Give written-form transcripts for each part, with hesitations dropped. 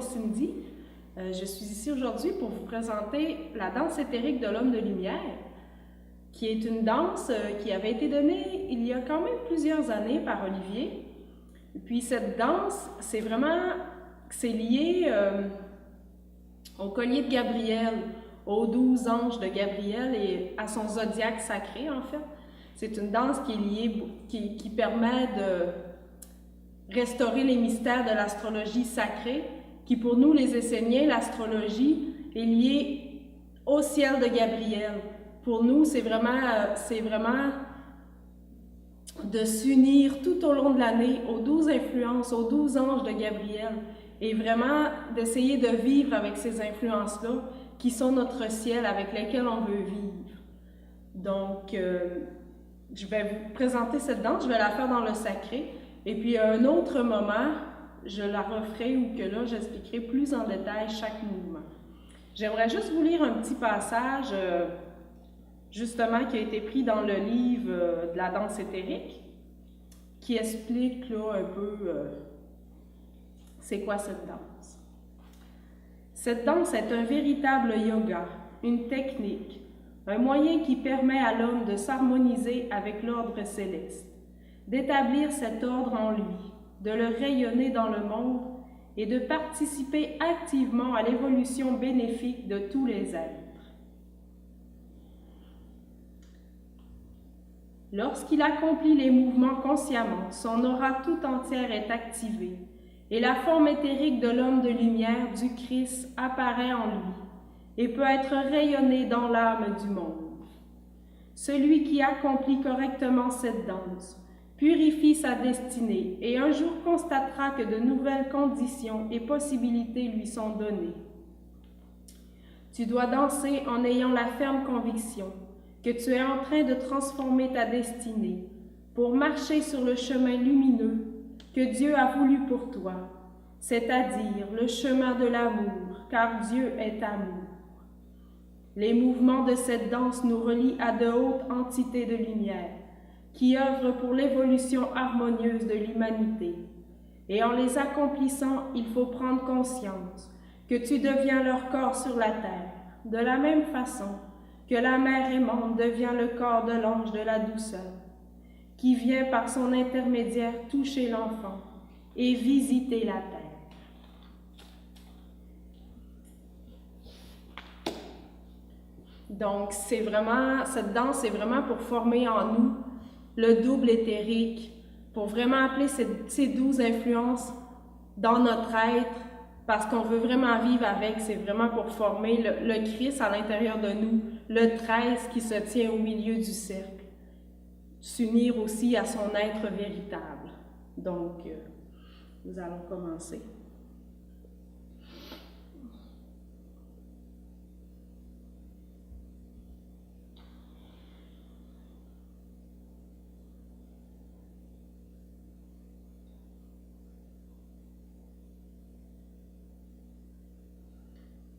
Cindy. Je suis ici aujourd'hui pour vous présenter la danse éthérique de l'homme de lumière, qui est une danse qui avait été donnée il y a quand même plusieurs années par Olivier. Et puis cette danse, c'est lié au collier de Gabriel, aux 12 anges de Gabriel et à son zodiaque sacré en fait. C'est une danse qui est liée, qui permet de restaurer les mystères de l'astrologie sacrée, qui pour nous les Esséniens, l'astrologie est liée au ciel de Gabriel. Pour nous, c'est vraiment de s'unir tout au long de l'année aux 12 influences, aux 12 anges de Gabriel, et vraiment d'essayer de vivre avec ces influences-là, qui sont notre ciel, avec lesquelles on veut vivre. Donc, je vais vous présenter cette danse, je vais la faire dans le sacré, et puis à un autre moment, je la referai ou que là, j'expliquerai plus en détail chaque mouvement. J'aimerais juste vous lire un petit passage, justement, qui a été pris dans le livre de la danse éthérique, qui explique là un peu c'est quoi cette danse. Cette danse est un véritable yoga, une technique, un moyen qui permet à l'homme de s'harmoniser avec l'ordre céleste, d'établir cet ordre en lui, de le rayonner dans le monde et de participer activement à l'évolution bénéfique de tous les êtres. Lorsqu'il accomplit les mouvements consciemment, son aura tout entière est activée et la forme éthérique de l'homme de lumière du Christ apparaît en lui et peut être rayonnée dans l'âme du monde. Celui qui accomplit correctement cette danse purifie sa destinée et un jour constatera que de nouvelles conditions et possibilités lui sont données. Tu dois danser en ayant la ferme conviction que tu es en train de transformer ta destinée pour marcher sur le chemin lumineux que Dieu a voulu pour toi, c'est-à-dire le chemin de l'amour, car Dieu est amour. Les mouvements de cette danse nous relient à de hautes entités de lumière qui œuvrent pour l'évolution harmonieuse de l'humanité. Et en les accomplissant, il faut prendre conscience que tu deviens leur corps sur la terre, de la même façon que la mère aimante devient le corps de l'ange de la douceur, qui vient par son intermédiaire toucher l'enfant et visiter la terre. Donc, cette danse est vraiment pour former en nous le double éthérique, pour vraiment appeler ces 12 influences dans notre être, parce qu'on veut vraiment vivre avec, c'est vraiment pour former le Christ à l'intérieur de nous, le 13 qui se tient au milieu du cercle, s'unir aussi à son être véritable. Donc, nous allons commencer.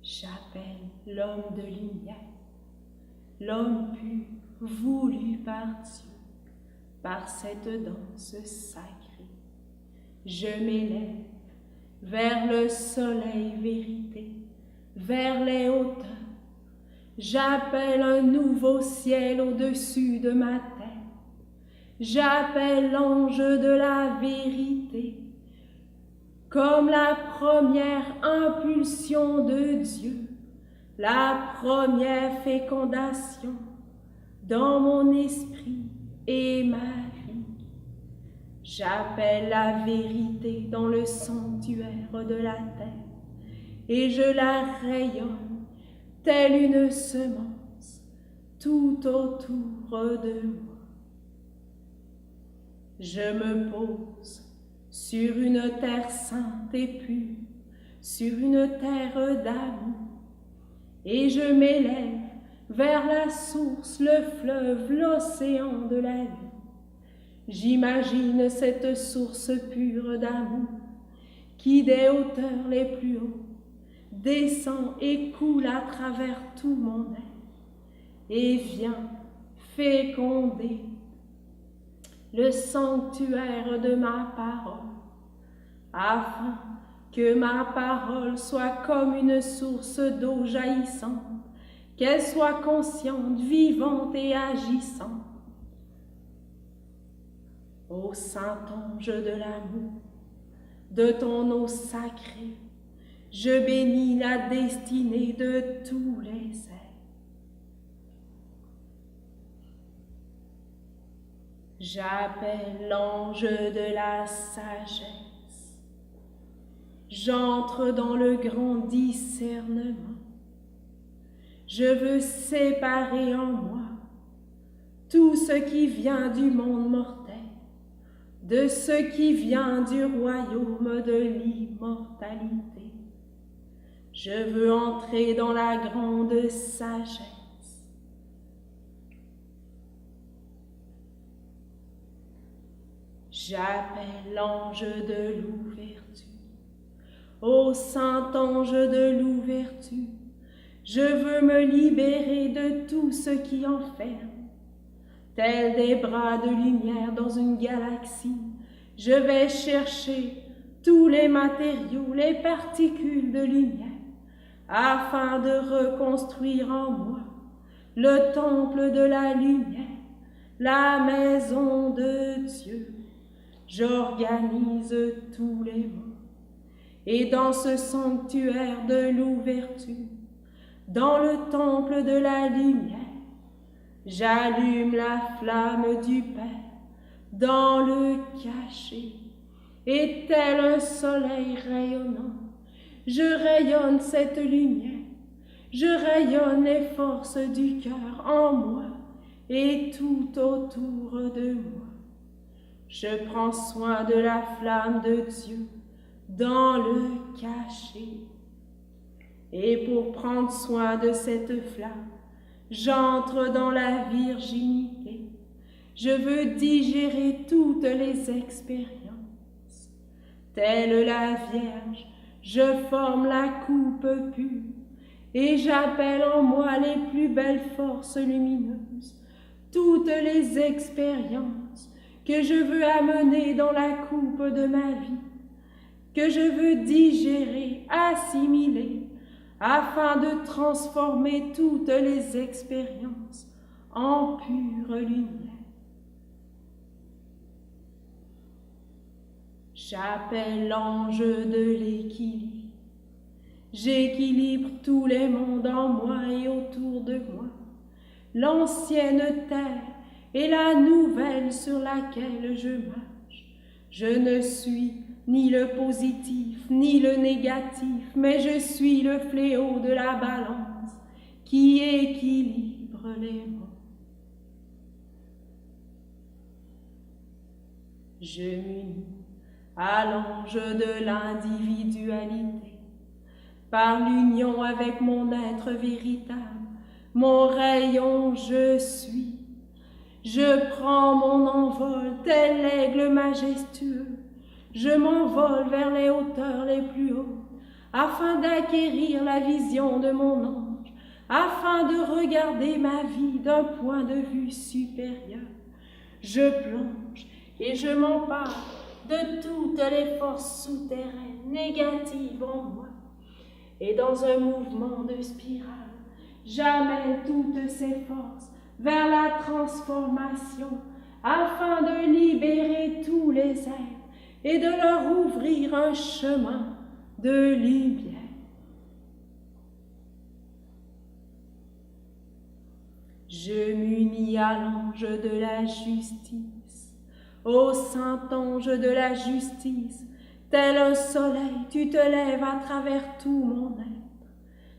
J'appelle l'homme de lumière, l'homme pur, voulu par Dieu, par cette danse sacrée. Je m'élève vers le soleil vérité, vers les hauteurs. J'appelle un nouveau ciel au-dessus de ma tête. J'appelle l'ange de la vérité, comme la première impulsion de Dieu, la première fécondation dans mon esprit et ma vie. J'appelle la vérité dans le sanctuaire de la terre et je la rayonne telle une semence tout autour de moi. Je me pose sur une terre sainte et pure, sur une terre d'amour, et je m'élève vers la source, le fleuve, l'océan de la vie. J'imagine cette source pure d'amour qui des hauteurs les plus hautes descend et coule à travers tout mon être et vient féconder le sanctuaire de ma parole, afin Que ma parole soit comme une source d'eau jaillissante, qu'elle soit consciente, vivante et agissante. Ô saint ange de l'amour, de ton eau sacrée, je bénis la destinée de tous les êtres. J'appelle l'ange de la sagesse. J'entre dans le grand discernement. Je veux séparer en moi tout ce qui vient du monde mortel, de ce qui vient du royaume de l'immortalité. Je veux entrer dans la grande sagesse. J'appelle l'ange de l'ouverture. Ô saint ange de l'ouverture, je veux me libérer de tout ce qui enferme. Tels des bras de lumière dans une galaxie, je vais chercher tous les matériaux, les particules de lumière, afin de reconstruire en moi le temple de la lumière, la maison de Dieu. J'organise tous les mondes, et dans ce sanctuaire de l'ouverture, dans le temple de la lumière, j'allume la flamme du Père dans le cachet, et tel un soleil rayonnant, je rayonne cette lumière, je rayonne les forces du cœur en moi et tout autour de moi. Je prends soin de la flamme de Dieu dans le cachet. Et pour prendre soin de cette flamme, j'entre dans la virginité. Je veux digérer toutes les expériences. Telle la Vierge, je forme la coupe pure et j'appelle en moi les plus belles forces lumineuses, toutes les expériences que je veux amener dans la coupe de ma vie, que je veux digérer, assimiler, afin de transformer toutes les expériences en pure lumière. J'appelle l'ange de l'équilibre. J'équilibre tous les mondes en moi et autour de moi, l'ancienne terre et la nouvelle sur laquelle je marche. Je ne suis ni le positif ni le négatif, mais je suis le fléau de la balance qui équilibre les mondes. Je m'unis à l'ange de l'individualité. Par l'union avec mon être véritable, mon rayon je suis. Je prends mon envol tel l'aigle majestueux. Je m'envole vers les hauteurs les plus hautes, afin d'acquérir la vision de mon ange, afin de regarder ma vie d'un point de vue supérieur. Je plonge et je m'empare de toutes les forces souterraines négatives en moi. Et dans un mouvement de spirale, j'amène toutes ces forces vers la transformation, afin de libérer tous les êtres et de leur ouvrir un chemin de lumière. Je m'unis à l'ange de la justice, ô saint ange de la justice. Tel un soleil, tu te lèves à travers tout mon être.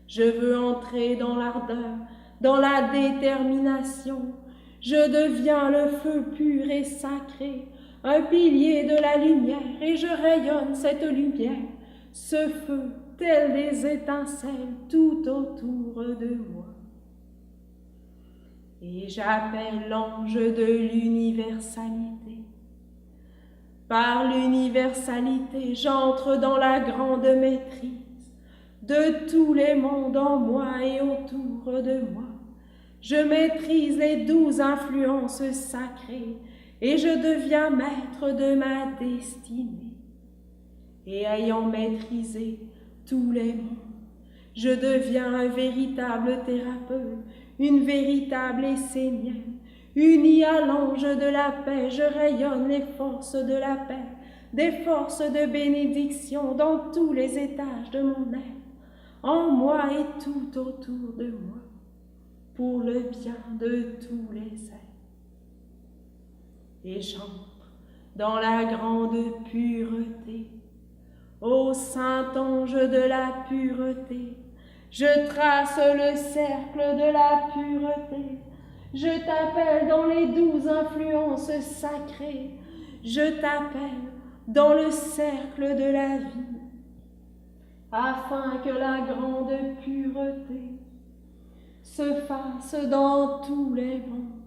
Je veux entrer dans l'ardeur, dans la détermination. Je deviens le feu pur et sacré, un pilier de la lumière, et je rayonne cette lumière, ce feu, tel des étincelles tout autour de moi. Et j'appelle l'ange de l'universalité. Par l'universalité, j'entre dans la grande maîtrise de tous les mondes en moi et autour de moi. Je maîtrise les 12 influences sacrées et je deviens maître de ma destinée. et ayant maîtrisé tous les mondes, je deviens un véritable thérapeute, une véritable essénienne. Unie à l'ange de la paix, je rayonne les forces de la paix, des forces de bénédiction dans tous les étages de mon être, en moi et tout autour de moi, pour le bien de tous les êtres. Et j'entre dans la grande pureté, ô saint ange de la pureté, je trace le cercle de la pureté, je t'appelle dans les 12 influences sacrées, je t'appelle dans le cercle de la vie, afin que la grande pureté se fasse dans tous les mondes.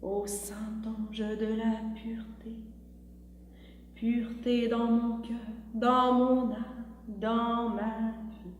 Ô saint ange de la pureté, pureté dans mon cœur, dans mon âme, dans ma vie.